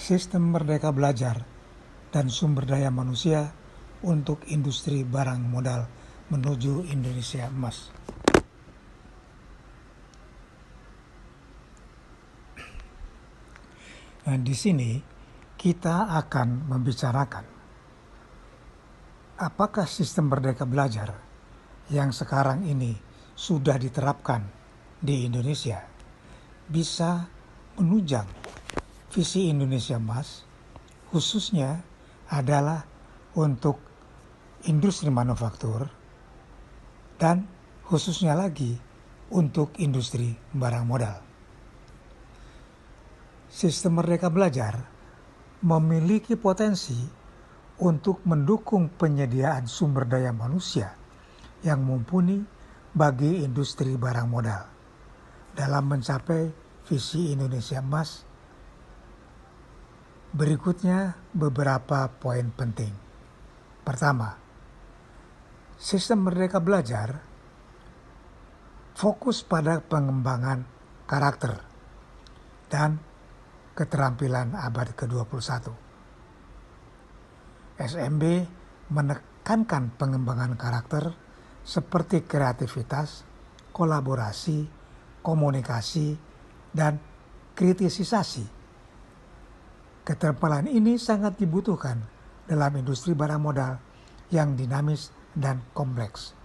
Sistem Merdeka Belajar dan Sumber Daya Manusia untuk Industri Barang Modal menuju Indonesia Emas. Nah, di sini kita akan membicarakan apakah sistem Merdeka Belajar yang sekarang ini sudah diterapkan di Indonesia bisa menunjang visi Indonesia Emas, khususnya adalah untuk industri manufaktur dan khususnya lagi untuk industri barang modal. Sistem Merdeka Belajar memiliki potensi untuk mendukung penyediaan sumber daya manusia yang mumpuni bagi industri barang modal dalam mencapai visi Indonesia Emas. Berikutnya beberapa poin penting. Pertama, sistem Merdeka Belajar fokus pada pengembangan karakter dan keterampilan abad ke-21. SMB menekankan pengembangan karakter seperti kreativitas, kolaborasi, komunikasi, dan kritisisasi. Keterampilan ini sangat dibutuhkan dalam industri barang modal yang dinamis dan kompleks.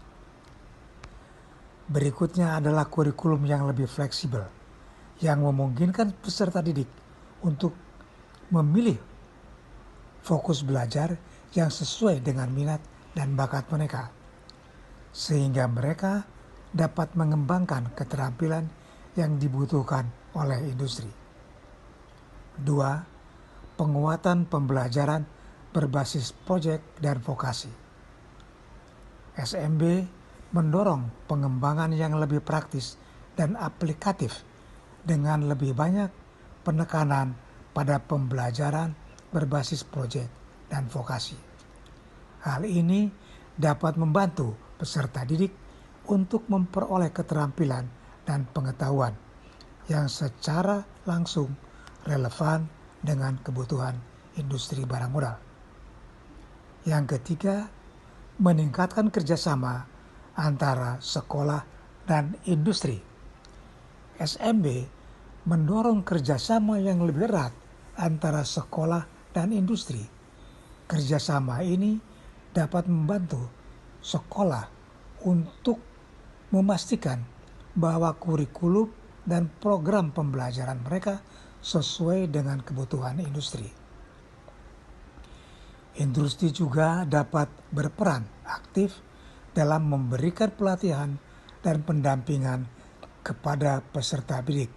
Berikutnya adalah kurikulum yang lebih fleksibel, yang memungkinkan peserta didik untuk memilih fokus belajar yang sesuai dengan minat dan bakat mereka, sehingga mereka dapat mengembangkan keterampilan yang dibutuhkan oleh industri. 2. Penguatan pembelajaran berbasis proyek dan vokasi. SMB mendorong pengembangan yang lebih praktis dan aplikatif dengan lebih banyak penekanan pada pembelajaran berbasis proyek dan vokasi. Hal ini dapat membantu peserta didik untuk memperoleh keterampilan dan pengetahuan yang secara langsung relevan dengan kebutuhan industri barang modal. Yang ketiga, meningkatkan kerjasama antara sekolah dan industri. SMB mendorong kerjasama yang lebih erat antara sekolah dan industri. Kerjasama ini dapat membantu sekolah untuk memastikan bahwa kurikulum dan program pembelajaran mereka sesuai dengan kebutuhan industri. Industri juga dapat berperan aktif dalam memberikan pelatihan dan pendampingan kepada peserta didik.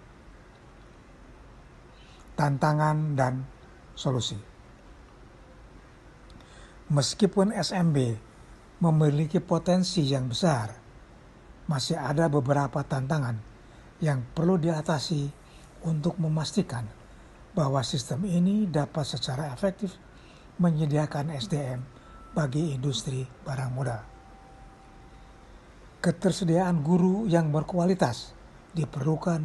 Tantangan dan solusi. Meskipun SMB memiliki potensi yang besar, masih ada beberapa tantangan yang perlu diatasi untuk memastikan bahwa sistem ini dapat secara efektif menyediakan SDM bagi industri barang modal. Ketersediaan guru yang berkualitas diperlukan.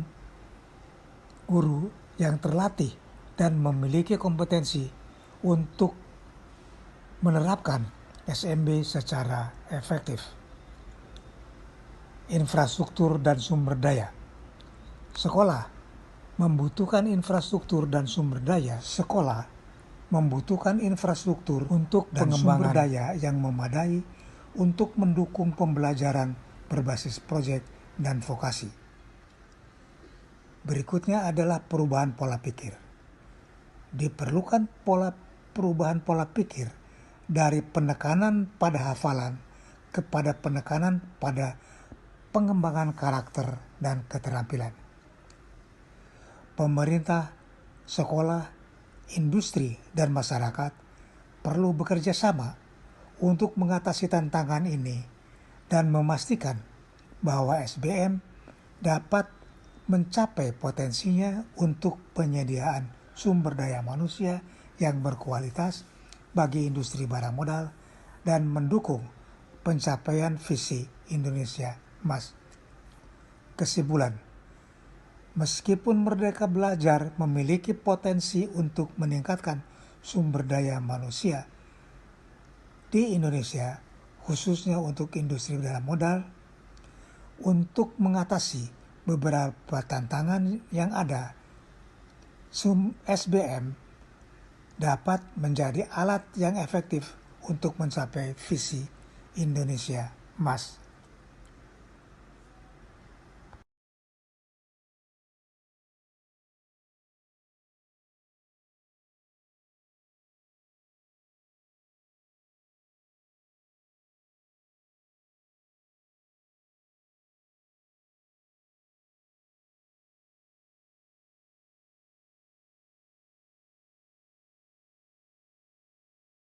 Guru yang terlatih dan memiliki kompetensi untuk menerapkan SMB secara efektif. Infrastruktur dan sumber daya. Sekolah membutuhkan infrastruktur dan sumber daya. Sekolah membutuhkan infrastruktur untuk dan sumber daya yang memadai untuk mendukung pembelajaran berbasis proyek dan vokasi. Berikutnya adalah perubahan pola pikir. Diperlukan perubahan pola pikir dari penekanan pada hafalan kepada penekanan pada pengembangan karakter dan keterampilan. Pemerintah, sekolah, industri, dan masyarakat perlu bekerja sama untuk mengatasi tantangan ini dan memastikan bahwa SBM dapat mencapai potensinya untuk penyediaan sumber daya manusia yang berkualitas bagi industri barang modal dan mendukung pencapaian visi Indonesia Emas. Kesimpulan, Meskipun Merdeka Belajar memiliki potensi untuk meningkatkan sumber daya manusia di Indonesia, khususnya untuk industri dalam modal, untuk mengatasi beberapa tantangan yang ada, SBM dapat menjadi alat yang efektif untuk mencapai visi Indonesia Emas